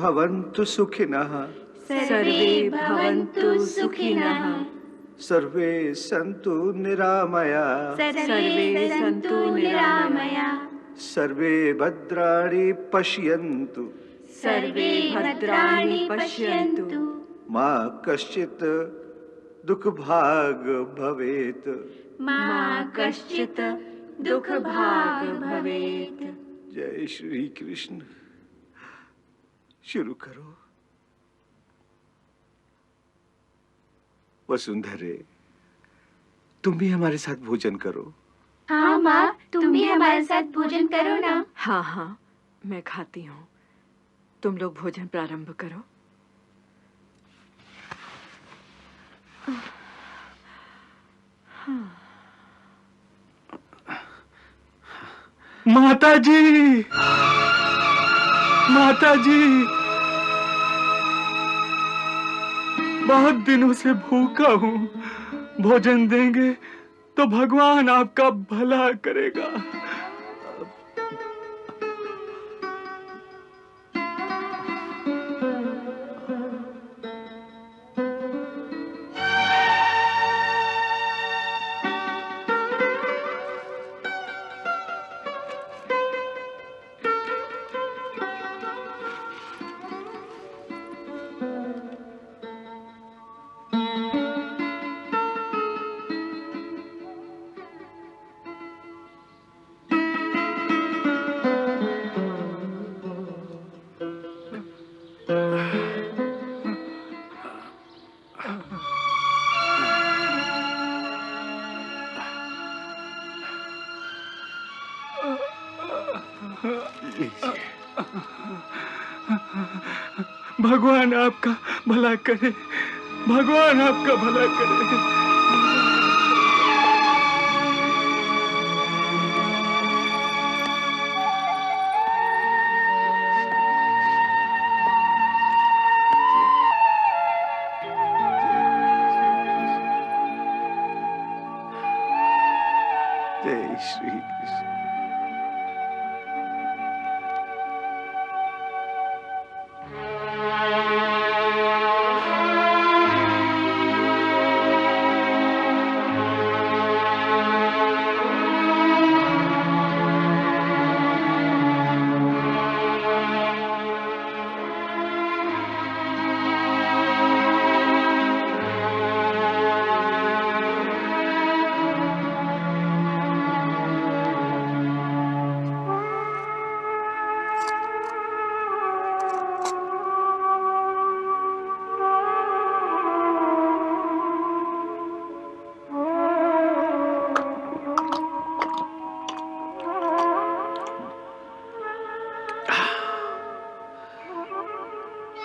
भवन्तु सुखिनः। सर्वे भवन्तु सुखिनः। सर्वे सन्तु निरामयाः। सर्वे सन्तु निरामयाः। सर्वे भद्राणि पश्यन्तु। सर्वे भद्राणि पश्यन्तु। मा कश्चित् दुःखभाग् भवेत्। मा कश्चित् दुःखभाग् भवेत्। जय श्री कृष्ण। शुरू करो। वसुंधरे, तुम भी हमारे साथ भोजन करो। हाँ माँ, तुम भी हमारे साथ भोजन करो ना। हाँ हाँ, मैं खाती हूँ। तुम लोग भोजन प्रारंभ करो। माताजी, माताजी, बहुत दिनों से भूखा हूँ। भोजन देंगे तो भगवान आपका भला करेगा। भगवान आपका भला करे, भगवान आपका भला करे। जय श्री कृष्ण।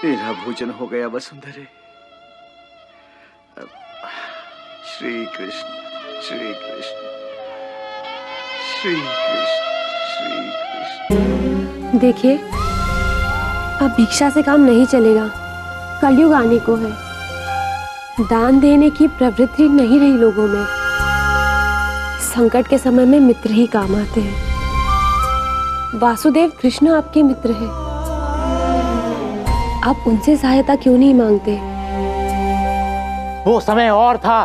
मेरा भोजन हो गया वसुंधरे। श्री कृष्ण, श्री कृष्ण, श्री कृष्ण, श्री कृष्ण। देखिए, अब भिक्षा से काम नहीं चलेगा। कलयुग आने को है। दान देने की प्रवृत्ति नहीं रही लोगों में। संकट के समय में मित्र ही काम आते हैं। वासुदेव कृष्ण आपके मित्र हैं। आप उनसे सहायता क्यों नहीं मांगते? वो समय और था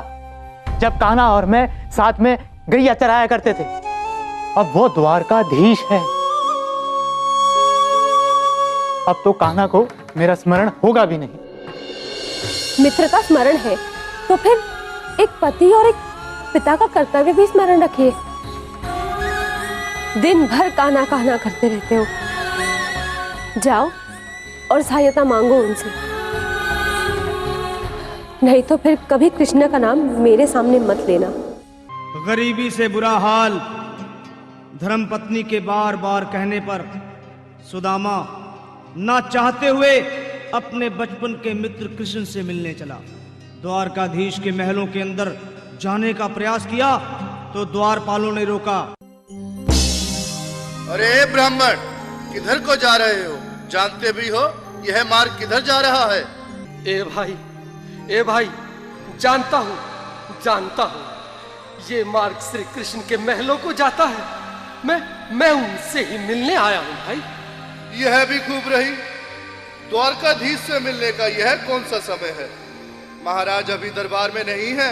जब कान्हा और मैं साथ में गैया चराया करते थे। अब वो द्वारकाधीश है। अब तो कान्हा को मेरा स्मरण होगा भी नहीं। मित्र का स्मरण है तो फिर एक पति और एक पिता का कर्तव्य भी स्मरण रखिए। दिन भर कान्हा कान्हा करते रहते हो। जाओ और सहायता मांगो उनसे, नहीं तो फिर कभी कृष्ण का नाम मेरे सामने मत लेना। गरीबी से बुरा हाल धर्मपत्नी के बार बार कहने पर सुदामा ना चाहते हुए अपने बचपन के मित्र कृष्ण से मिलने चला। द्वारकाधीश के महलों के अंदर जाने का प्रयास किया तो द्वारपालों ने रोका। अरे ब्राह्मण, किधर को जा रहे हो? जानते भी हो यह मार्ग किधर जा रहा है? ए भाई, जानता हूँ ये मार्ग श्री कृष्ण के महलों को जाता है। मैं उनसे ही मिलने आया हूँ भाई। यह भी खूब रही। द्वारकाधीश से मिलने का यह कौन सा समय है? महाराज अभी दरबार में नहीं है।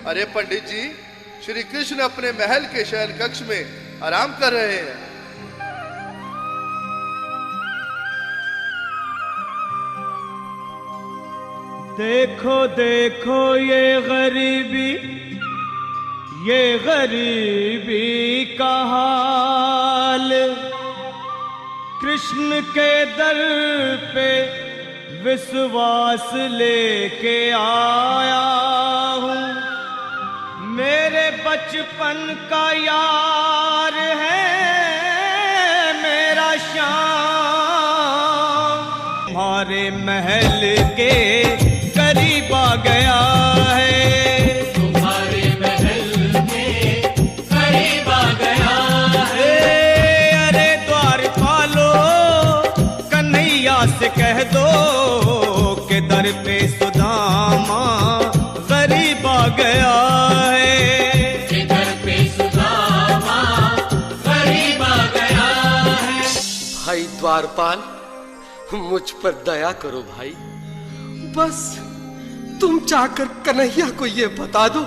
अरे पंडित जी, श्री कृष्ण अपने महल के शयन कक्ष में आराम कर रहे हैं। देखो देखो ये गरीबी का हाल, कृष्ण के दर पे विश्वास लेके आया हूँ। मेरे बचपन का यार है मेरा श्याम, हमारे महल के करीब आ गया है। तुम्हारे महल में करीब आ गया है। अरे द्वारपालो, कन्हैया से कह दो कि दर पे सुदामा गरीब आ गया है। कि दर पे सुदामा गरीब आ गया है। भाई द्वारपाल, मुझ पर दया करो भाई। बस तुम जाकर कन्हैया को ये बता दो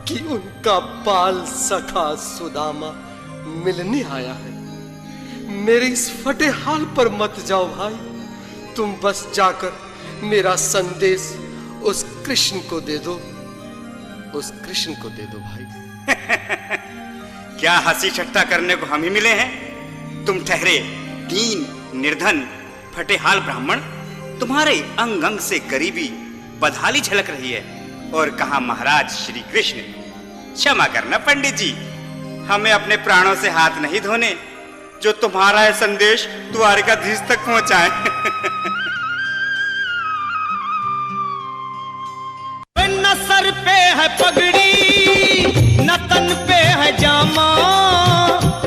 कि उनका बाल सखा सुदामा मिलने आया है। मेरे इस फटे हाल पर मत जाओ भाई। तुम बस जाकर मेरा संदेश उस कृष्ण को दे दो, उस कृष्ण को दे दो भाई। क्या हंसी ठट्टा करने को हम ही मिले हैं? तुम ठहरे दीन निर्धन फटेहाल ब्राह्मण, तुम्हारे अंग अंग से गरीबी बदहाली झलक रही है। और कहा महाराज श्री कृष्ण। क्षमा करना पंडित जी, हमें अपने प्राणों से हाथ नहीं धोने जो तुम्हारा यह संदेश द्वारकाधीश तक पहुंचाए। न सर पे है पगड़ी, न तन पे है जामा,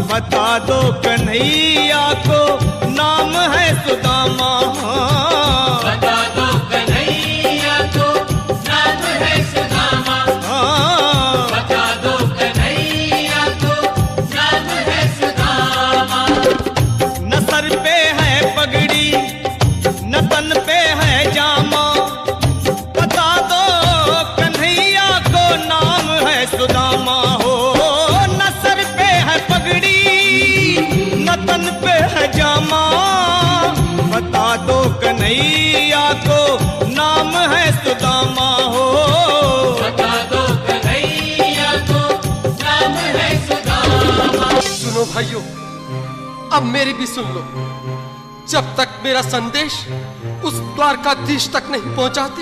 बता दो कन्हैया को नाम है सुदामा। बता दो कन्हैया को नाम है सुदामा। बता दो कन्हैया को नाम है सुदामा। न सर पे है पगड़ी, न तन पे है जामा, बता दो कन्हैया को नाम है सुदामा। हो न सर पे है पगड़ी, न तन पे है जामा, बता दो कन्हैया को नाम है सुदामा। हो बता दो कन्हैया को नाम है सुदामा। सुनो भाइयों, अब मेरी भी सुन लो। जब तक मेरा संदेश उस द्वारकाधीश तक नहीं पहुंचाते,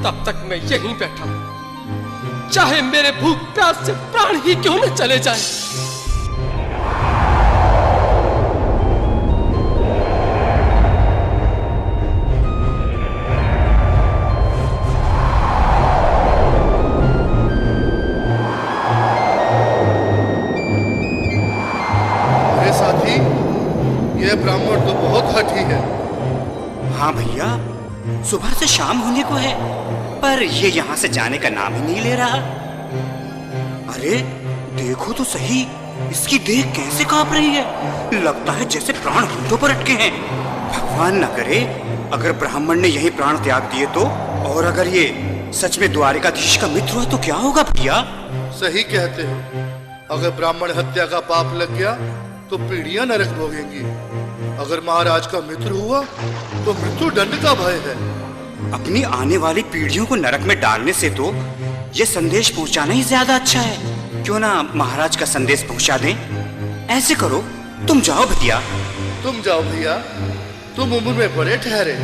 तब तक मैं यहीं बैठा हूं, चाहे मेरे भूख प्यास से प्राण ही क्यों न चले जाए। अरे साथी, यह ब्राह्मण तो बहुत हठी है। हाँ भैया, सुबह से शाम होने को है, पर ये यहाँ से जाने का नाम ही नहीं ले रहा। अरे देखो तो सही, इसकी देह कैसे कांप रही है। लगता है जैसे प्राण होठों पर अटके हैं। भगवान न करे अगर ब्राह्मण ने यही प्राण त्याग दिए तो। और अगर ये सच में द्वारकाधीश का मित्र हुआ तो क्या होगा भैया? सही कहते हो। अगर ब्राह्मण हत्या का पाप लग गया तो पीढ़ियां नरक भोगेंगी। अगर महाराज का मित्र हुआ तो मृत्यु दंड का भय है। अपनी आने वाली पीढ़ियों को नरक में डालने से तो ये संदेश पहुंचाना ही ज्यादा अच्छा है। क्यों ना महाराज का संदेश पहुंचा दें। ऐसे करो, तुम जाओ भैया। तुम जाओ भैया, तुम उम्र में बड़े ठहरे,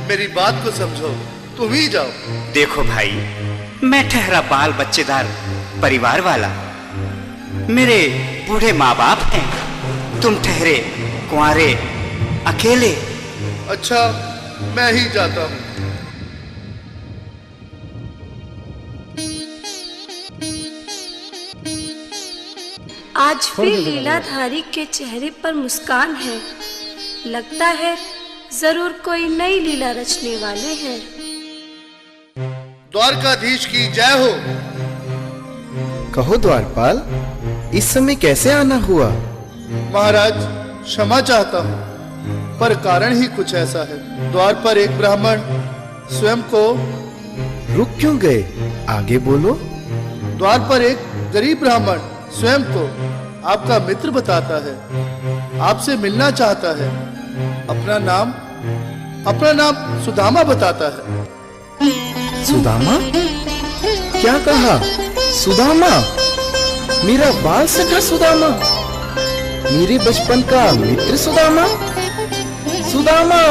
मेरी बात को समझो, तुम ही जाओ। देखो भाई, मैं ठहरा बाल बच्चेदार परिवार वाला, मेरे बूढ़े माँ बाप हैं, तुम ठहरे कुंवारे अकेले। अच्छा, मैं ही जाता हूँ। आज फिर लीलाधारी के चेहरे पर मुस्कान है। लगता है जरूर कोई नई लीला रचने वाले हैं। द्वारकाधीश की जय हो। कहो द्वारपाल, इस समय कैसे आना हुआ? महाराज, क्षमा चाहता हूँ। पर कारण ही कुछ ऐसा है। द्वार पर एक ब्राह्मण स्वयं को रुक क्यों गए? आगे बोलो। द्वार पर एक गरीब ब्राह्मण स्वयं को आपका मित्र बताता है, आपसे मिलना चाहता है। अपना नाम सुदामा बताता है। सुदामा? क्या कहा? सुदामा? मेरा बाल सखा सुदामा? मेरे बचपन का मित्र सुदामा? सुदामा,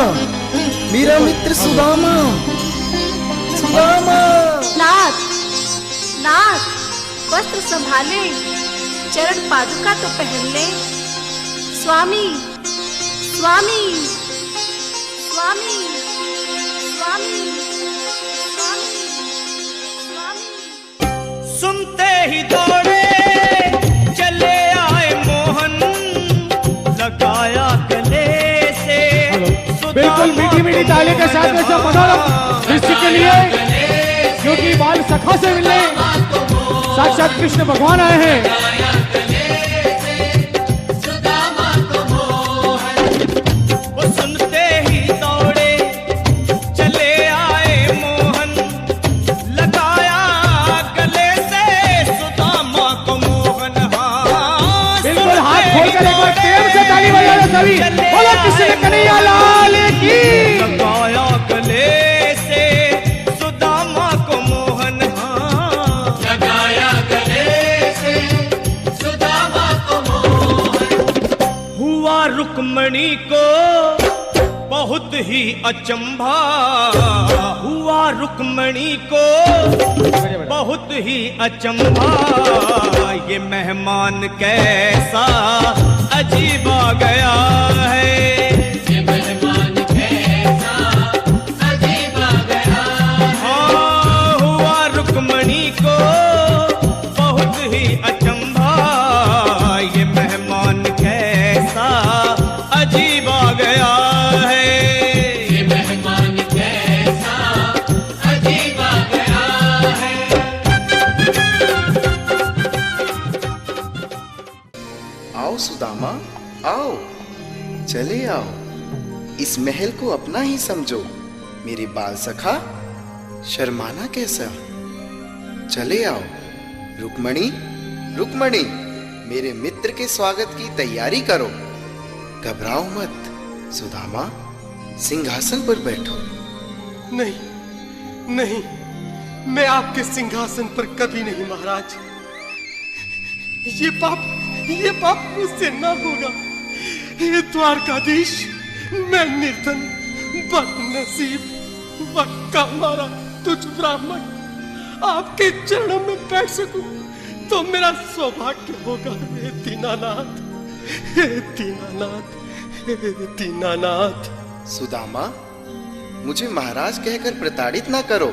मेरा मित्र सुदामा। सुदामा। नाथ, नाथ, वस्त्र संभाले, चरण पादुका तो पहन ले। स्वामी, स्वामी, स्वामी, स्वामी, स्वामी, स्वामी। सुनते ही दौड़े चले आए मोहन, लगाया गले से। बिल्कुल मीठी मीठी ताली के साथ में सब मनोरम दृश्य के लिए, क्योंकि बाल सखा से मिलने साक्षात कृष्ण भगवान आए हैं। वो सुनते ही दौड़े चले आए मोहन, लगाया गले से सुदामा को मोहन। हाँ, बिल्कुल हाथ खोलकर एक बार प्रेम से ताली बजा लो सभी। बोलो कृष्ण कन्हैया लाल की। लगाया गले से सुदामा को मोहन। हाँ, लगाया गले से सुदामा को मोहन। हुआ रुक्मणी को बहुत ही अचंभा, हुआ रुक्मणी को बहुत ही अचंभा। ये मेहमान कैसा अजीब आ गया है, ये मेहमान कैसा अजीब आ गया। हाँ, हुआ रुक्मणी को बहुत ही अचंभा। ये मेहमान कैसा अजीब आ गया है, ये मेहमान कैसा अजीब आ गया है। आओ सुदामा, आओ, चले आओ। इस महल को अपना ही समझो। मेरे बाल सखा, शर्माना कैसा? चले आओ। रुक्मणी, रुक्मणी, मेरे मित्र के स्वागत की तैयारी करो। घबराओ मत। सुदामा, सिंहासन पर बैठो। नहीं, नहीं, मैं आपके सिंहासन पर कभी नहीं महाराज। ये पाप मुझसे ना होगा। हे द्वारकाधीश, मैं निर्धन, बदनसीब, वक्का मारा तुझ ब्राह्मण आपके चरणों में बैठ सकूं तो मेरा सौभाग्य होगा। हे दीनानाथ, हे दीनानाथ, हे दीनानाथ। सुदामा, मुझे महाराज कहकर प्रताड़ित ना करो।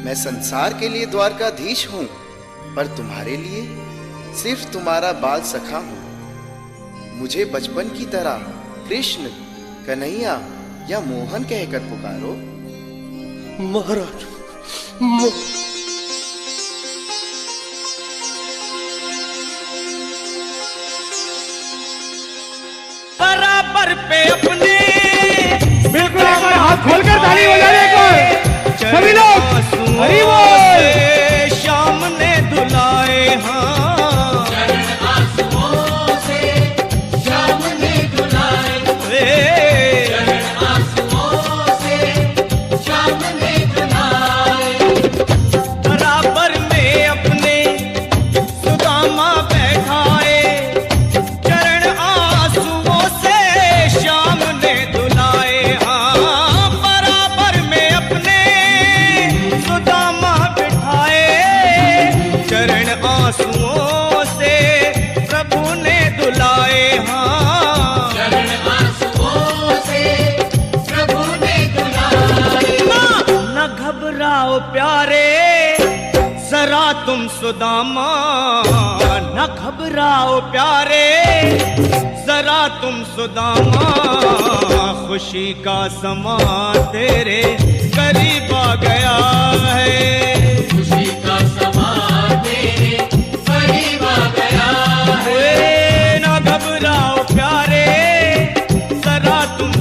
मैं संसार के लिए द्वारकाधीश हूं, पर तुम्हारे लिए सिर्फ तुम्हारा बाल सखा हूं। मुझे बचपन की तरह कृष्ण, कन्हैया या मोहन कहकर पुकारो। महाराज, बराबर पे अपने बिल्कुल एक बार हाथ खोलकर ताली बजाने को सभी लोग। हरि बोल। श्याम ने धुलाए। हाँ, चरण आंसुओं से श्याम ने धुलाए। चरण आंसुओं से श्याम ने धुलाए। बराबर में अपने सुदामा बैठाए। चरण आंसुओं से श्याम ने धुलाए। हाँ, बराबर में अपने सुदामा बिठाए। चरण आंसुओं से प्रभु ने धुलाए। हाँ, चरण आंसुओं से प्रभु ने धुलाए। न घबराओ प्यारे जरा तुम सुदामा, न घबराओ प्यारे जरा तुम सुदामा। खुशी का समा तेरे करीब आ गया है, खुशी का समा तेरे करीब आ गया है। न घबराओ प्यारे जरा तुम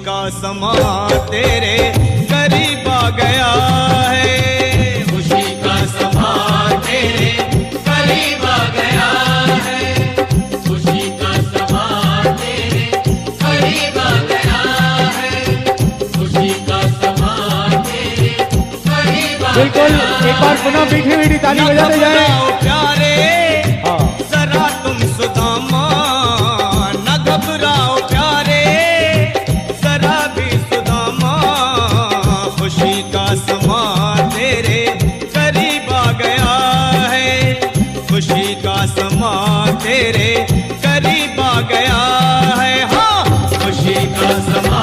का समा तेरे करीब आ गया है, खुशी का समा तेरे करीब आ गया है, खुशी का समा तेरे करीब आ गया है, खुशी का समा तेरे करीब आ गया है। बिल्कुल, एक बार पुनः मीठी मीठी ताली बजाते जाए। प्यारे जरा तुम सुदामा, न घबराओ प्यारे जरा भी सुदामा, खुशी का समा तेरे करीब आ गया है, खुशी का समा तेरे करीब आ गया है, हाँ खुशी का समा